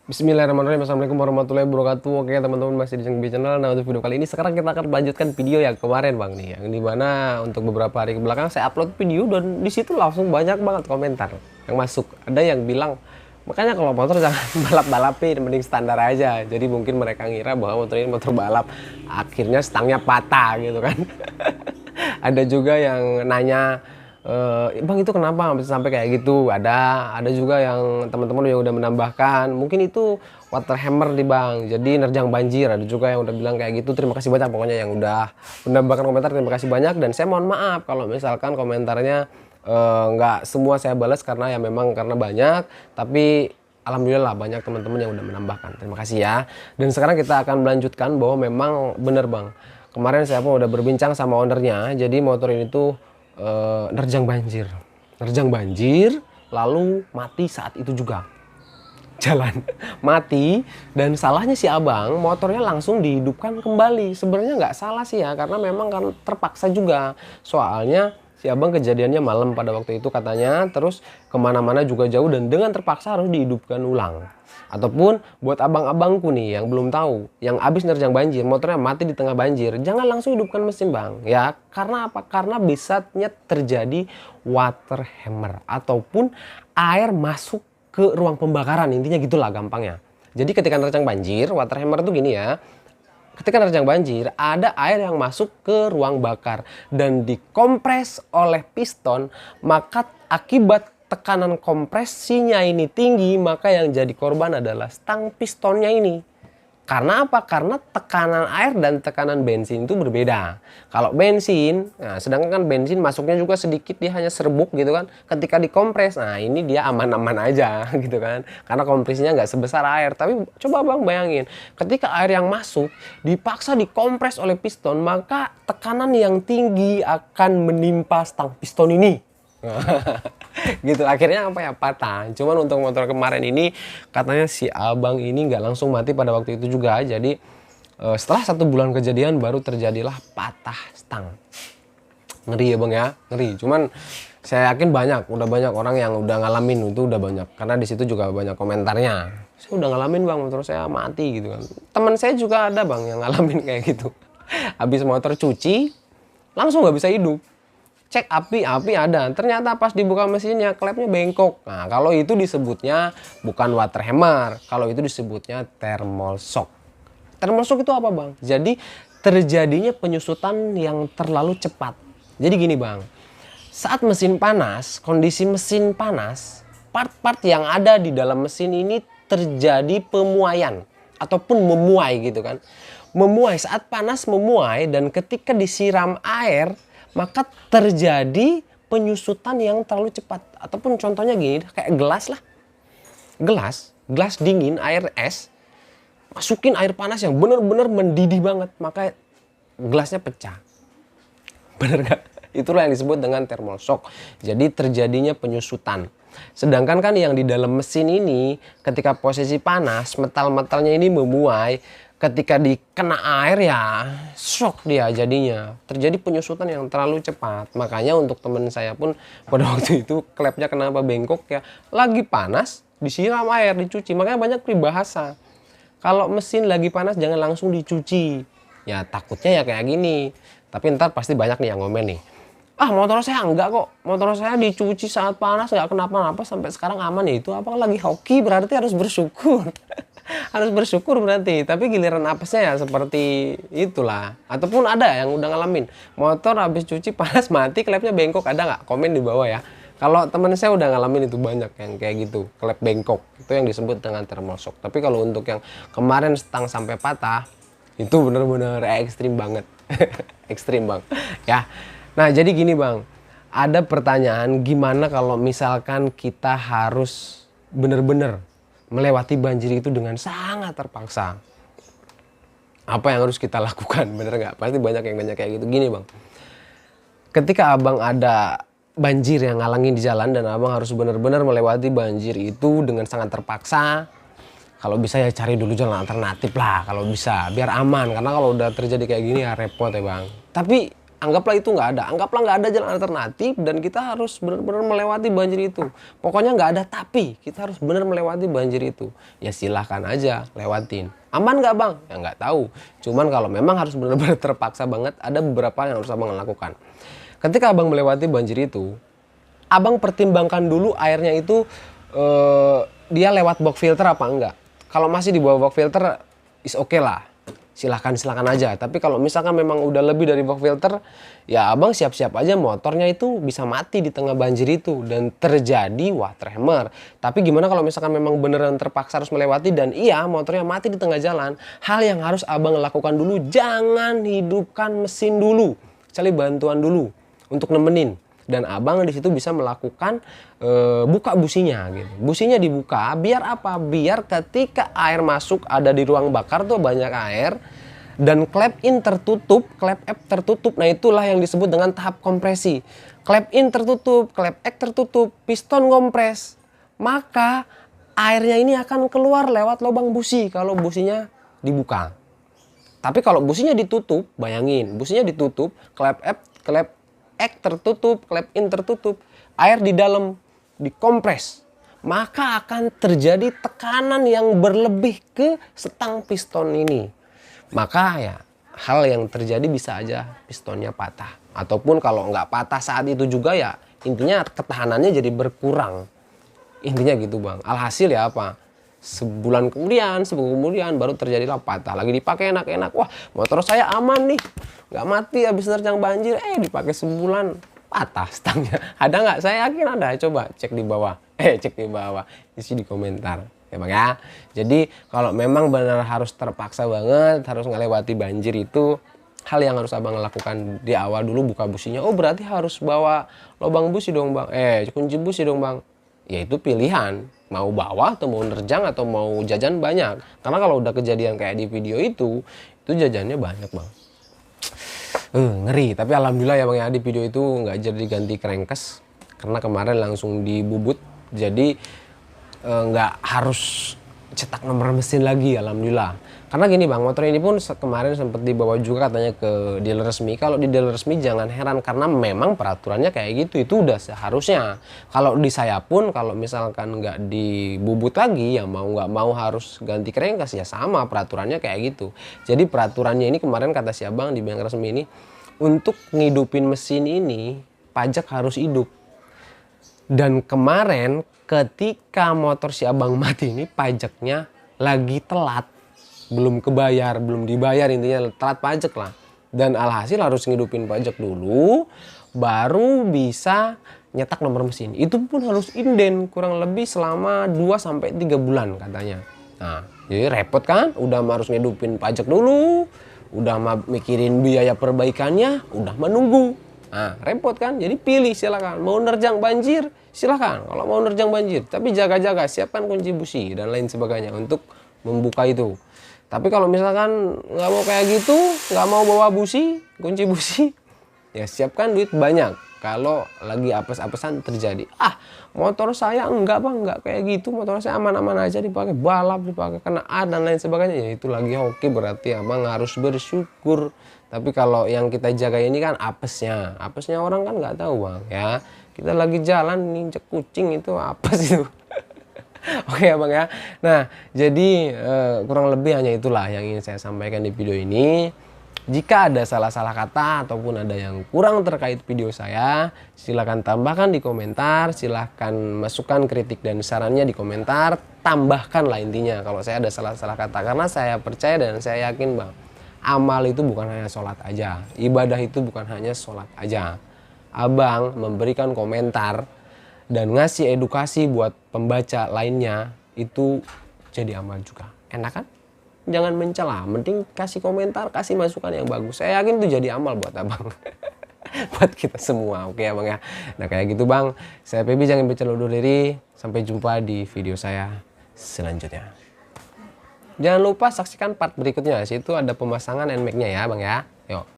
Bismillahirrahmanirrahim. Assalamualaikum warahmatullahi wabarakatuh. Oke teman-teman, masih di Jengbi Channel. Nah, untuk video kali ini sekarang kita akan melanjutkan video yang kemarin bang nih, yang dimana untuk beberapa hari ke belakang saya upload video dan di situ langsung banyak banget komentar yang masuk. Ada yang bilang, makanya kalau motor jangan balap-balapin, mending standar aja. Jadi mungkin mereka ngira bahwa motor ini motor balap, akhirnya stangnya patah gitu kan. Ada juga yang nanya, bang itu kenapa bisa sampai kayak gitu. Ada juga yang teman-teman yang udah menambahkan mungkin itu water hammer di bang, jadi nerjang banjir. Ada juga yang udah bilang kayak gitu. Terima kasih banyak pokoknya yang udah menambahkan komentar, terima kasih banyak. Dan saya mohon maaf kalau misalkan komentarnya nggak semua saya balas karena ya memang karena banyak, tapi alhamdulillah banyak teman-teman yang udah menambahkan, terima kasih ya. Dan sekarang kita akan melanjutkan bahwa memang bener bang, kemarin saya pun udah berbincang sama ownernya. Jadi motor ini tuh nerjang banjir lalu mati saat itu juga jalan mati. Dan salahnya si abang, motornya langsung dihidupkan kembali. Sebenarnya nggak salah sih ya, karena memang kan terpaksa juga, soalnya si abang kejadiannya malam pada waktu itu katanya, terus kemana-mana juga jauh dan dengan terpaksa harus dihidupkan ulang. Ataupun buat abang-abangku nih yang belum tahu, yang habis nerjang banjir, motornya mati di tengah banjir, jangan langsung hidupkan mesin bang ya. Karena apa? Karena bisanya terjadi water hammer ataupun air masuk ke ruang pembakaran, intinya gitulah gampangnya. Jadi ketika nerjang banjir, water hammer itu gini ya, ketika nerjang banjir ada air yang masuk ke ruang bakar dan dikompres oleh piston, maka akibat tekanan kompresinya ini tinggi, maka yang jadi korban adalah stang pistonnya ini. Karena apa? Karena tekanan air dan tekanan bensin itu berbeda. Kalau bensin, nah sedangkan kan bensin masuknya juga sedikit, dia hanya serbuk gitu kan. Ketika dikompres, nah ini dia aman-aman aja gitu kan. Karena kompresinya nggak sebesar air. Tapi coba bang bayangin, ketika air yang masuk dipaksa dikompres oleh piston, maka tekanan yang tinggi akan menimpa stang piston ini. Gitu, akhirnya apa ya, patah. Cuman untuk motor kemarin ini katanya si abang ini nggak langsung mati pada waktu itu juga. Jadi setelah 1 bulan kejadian baru terjadilah patah stang. Ngeri ya bang ya, ngeri. Cuman saya yakin udah banyak orang yang udah ngalamin, itu udah banyak, karena di situ juga banyak komentarnya. Saya udah ngalamin bang, motor saya mati gitu kan. Teman saya juga ada bang yang ngalamin kayak gitu. Habis motor cuci langsung nggak bisa hidup. Cek api ada, ternyata pas dibuka mesinnya klepnya bengkok. Nah kalau itu disebutnya bukan water hammer, kalau itu disebutnya thermal shock. Thermal shock itu apa bang? Jadi terjadinya penyusutan yang terlalu cepat. Jadi gini bang, saat mesin panas, kondisi mesin panas, part-part yang ada di dalam mesin ini terjadi pemuaian ataupun memuai gitu kan. Memuai, saat panas memuai, dan ketika disiram air maka terjadi penyusutan yang terlalu cepat. Ataupun contohnya gini, kayak gelas lah. Gelas dingin, air es, masukin air panas yang benar-benar mendidih banget, maka gelasnya pecah. Bener gak? Itulah yang disebut dengan thermal shock. Jadi terjadinya penyusutan. Sedangkan kan yang di dalam mesin ini, ketika posisi panas, metal-metalnya ini memuai. Ketika dikena air ya shock dia jadinya. Terjadi penyusutan yang terlalu cepat. Makanya untuk teman saya pun pada waktu itu klepnya kenapa bengkok ya, lagi panas disiram air, dicuci. Makanya banyak peribahasa, kalau mesin lagi panas jangan langsung dicuci. Ya takutnya ya kayak gini. Tapi ntar pasti banyak nih yang ngomen nih, ah motor saya enggak kok, motor saya dicuci saat panas nggak kenapa-napa sampai sekarang aman. Ya itu apa, lagi hoki berarti harus bersyukur. Harus bersyukur berarti. Tapi giliran apesnya ya seperti itulah. Ataupun ada yang udah ngalamin motor habis cuci panas mati, klepnya bengkok, ada nggak? Komen di bawah ya. Kalau teman saya udah ngalamin itu banyak yang kayak gitu, klep bengkok, itu yang disebut dengan thermal shock. Tapi kalau untuk yang kemarin stang sampai patah, itu bener-bener ekstrim banget. Ekstrim bang ya. Nah jadi gini bang, ada pertanyaan, gimana kalau misalkan kita harus bener-bener melewati banjir itu dengan sangat terpaksa? Apa yang harus kita lakukan, bener nggak? Pasti banyak yang nanya kayak gitu. Gini bang, ketika abang ada banjir yang ngalangin di jalan dan abang harus bener-bener melewati banjir itu dengan sangat terpaksa, kalau bisa ya cari dulu jalan alternatif lah kalau bisa, biar aman. Karena kalau udah terjadi kayak gini ya repot ya bang. Tapi Anggaplah itu nggak ada, anggaplah nggak ada jalan alternatif dan kita harus benar-benar melewati banjir itu. Pokoknya nggak ada tapi, kita harus benar melewati banjir itu. Ya silahkan aja lewatin. Aman nggak bang? Ya nggak tahu. Cuman kalau memang harus benar-benar terpaksa banget, ada beberapa yang harus abang lakukan. Ketika abang melewati banjir itu, abang pertimbangkan dulu airnya itu dia lewat box filter apa enggak. Kalau masih di bawah box filter, is oke lah. Silahkan aja. Tapi kalau misalkan memang udah lebih dari box filter, ya abang siap-siap aja motornya itu bisa mati di tengah banjir itu dan terjadi water hammer. Tapi gimana kalau misalkan memang beneran terpaksa harus melewati dan iya motornya mati di tengah jalan, hal yang harus abang lakukan dulu, jangan hidupkan mesin dulu, cari bantuan dulu untuk nemenin. Dan abang di situ bisa melakukan buka businya gitu. Businya dibuka biar apa? Biar ketika air masuk ada di ruang bakar tuh banyak air dan klep in tertutup, klep F tertutup. Nah, itulah yang disebut dengan tahap kompresi. Klep in tertutup, klep X tertutup, piston kompres. Maka airnya ini akan keluar lewat lubang busi kalau businya dibuka. Tapi kalau businya ditutup, bayangin, businya ditutup, klep F, klep X tertutup, klep in tertutup, air di dalam dikompres, maka akan terjadi tekanan yang berlebih ke setang piston ini. Maka ya hal yang terjadi bisa aja pistonnya patah. Ataupun kalau nggak patah saat itu juga ya intinya ketahanannya jadi berkurang. Intinya gitu bang. Alhasil ya apa? Sebulan kemudian baru terjadilah patah. Lagi dipakai enak-enak. Wah, motor saya aman nih. Nggak mati habis nerjang banjir. Dipakai sebulan patah stangnya. Ada nggak? Saya yakin ada. Coba cek di bawah. Cek di bawah. Isi di komentar. Ya bang ya. Jadi kalau memang benar harus terpaksa banget harus ngelewati banjir itu, hal yang harus abang lakukan di awal dulu buka businya. Oh berarti harus bawa lubang busi dong bang. Kunci busi dong bang. Ya itu pilihan, mau bawa atau mau nerjang atau mau jajan banyak. Karena kalau udah kejadian kayak di video itu jajannya banyak bang. Ngeri, tapi alhamdulillah ya bang ya, di video itu nggak jadi ganti crankcase karena kemarin langsung dibubut, jadi nggak harus cetak nomor mesin lagi, alhamdulillah. Karena gini bang, motor ini pun kemarin sempat dibawa juga katanya ke dealer resmi. Kalau di dealer resmi jangan heran karena memang peraturannya kayak gitu, itu udah seharusnya. Kalau di saya pun kalau misalkan nggak dibubut lagi ya mau nggak mau harus ganti crankcase ya sama peraturannya kayak gitu. Jadi peraturannya ini kemarin kata si abang di bengkel resmi ini, untuk ngidupin mesin ini pajak harus hidup. Dan kemarin ketika motor si abang mati ini pajaknya lagi telat. Belum kebayar, belum dibayar, intinya telat pajak lah. Dan alhasil harus ngidupin pajak dulu baru bisa nyetak nomor mesin. Itu pun harus inden kurang lebih selama 2-3 bulan katanya. Nah, jadi repot kan? Udah harus ngidupin pajak dulu, udah mikirin biaya perbaikannya, udah menunggu. Nah, repot kan? Jadi pilih silakan. Mau nerjang banjir, silakan. Kalau mau nerjang banjir, tapi jaga-jaga, siapkan kunci busi dan lain sebagainya untuk membuka itu. Tapi kalau misalkan nggak mau kayak gitu, nggak mau bawa busi, kunci busi, ya siapkan duit banyak. Kalau lagi apes-apesan terjadi, motor saya enggak bang, enggak kayak gitu, motor saya aman-aman aja dipakai balap, dipakai kena A dan lain sebagainya, ya itu lagi hoki berarti abang harus bersyukur. Tapi kalau yang kita jaga ini kan apesnya orang kan nggak tahu bang ya. Kita lagi jalan nginjek kucing itu apes itu. Oke ya bang ya. Nah jadi kurang lebih hanya itulah yang ingin saya sampaikan di video ini. Jika ada salah-salah kata ataupun ada yang kurang terkait video saya, silahkan tambahkan di komentar, silahkan masukkan kritik dan sarannya di komentar, tambahkanlah intinya kalau saya ada salah-salah kata. Karena saya percaya dan saya yakin bang, amal itu bukan hanya sholat aja, ibadah itu bukan hanya sholat aja. Abang memberikan komentar dan ngasih edukasi buat pembaca lainnya itu jadi amal juga. Enak kan? Jangan mencela, mending kasih komentar, kasih masukan yang bagus. Saya yakin itu jadi amal buat abang. Buat kita semua, oke ya bang ya. Nah kayak gitu bang, saya Feby, jangan bercelah undur diri. Sampai jumpa di video saya selanjutnya. Jangan lupa saksikan part berikutnya, situ ada pemasangan NMAX-nya ya bang ya. Yuk.